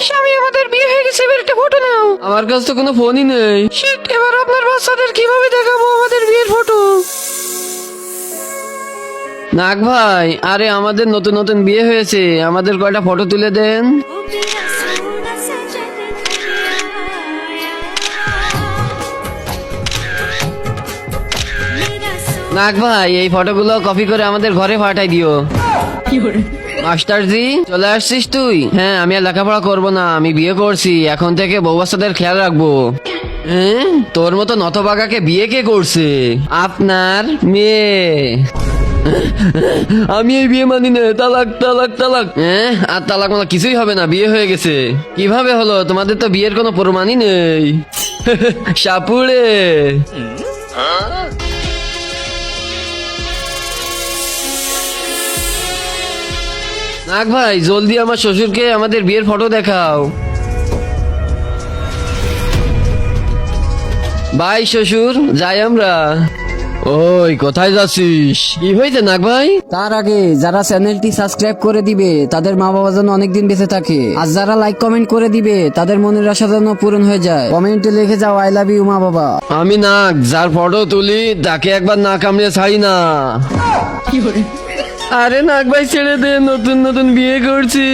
স্বামী, আমাদের বিয়ে হয়ে গেছে, এবার একটা ফটো নাও। আমার কাছে তো কোনো ফোনই নেই। শিট, এবার আপনার বাচ্চাদের কিভাবে দেখাবো আমাদের বিয়ের ফটো? নাগ ভাই, আরে আমাদের নতুন নতুন বিয়ে হয়েছে, আমাদের কয়টা ফটো তুলে দেন। নাগ ভাই, এই ফটোগুলো কপি করে আমাদের ঘরে পাঠাই দিও। মাস্টারজি, চলে আসছিস তুই? হ্যাঁ, আমি আর লেখাপড়া করবো না, আমি বিয়ে করছি, এখন থেকে বউ বাচ্চাদের খেয়াল রাখবো। তোর মতো নতবাগাকে বিয়ে কে করছে? আপনার মেয়ে। আমি এই বিয়ে মানি না, তালাক তালাক তালাক। আর তালাক মানে কিছুই হবে না, বিয়ে হয়ে গেছে। কিভাবে হলো? তোমাদের তো বিয়ের কোনো প্রমাণই নেই। সাপুড়ে। নাগ ভাই, জলদি আমার শ্বশুরকে আমাদের বিয়ের ফটো দেখাও। ভাই শ্বশুর, যাই আমরা। ওই, কোথায় যাচ্ছিস? কি হয়েছে নাগ ভাই? তার আগে যারা চ্যানেলটি সাবস্ক্রাইব করে দিবে তাদের মা বাবা যেন অনেকদিন বেঁচে থাকে, আর যারা লাইক কমেন্ট করে দিবে তাদের মনের আশা যেন পূরণ হয়ে যায়। কমেন্টে লিখে যাও আই লাভ ইউ মা বাবা। আমি নাগ, যার ফটো তুলি তাকে একবার না কামড়ে ছাড়ি না। আরে নাগ ভাই, ছেড়ে দে, নতুন নতুন বিয়ে করছি।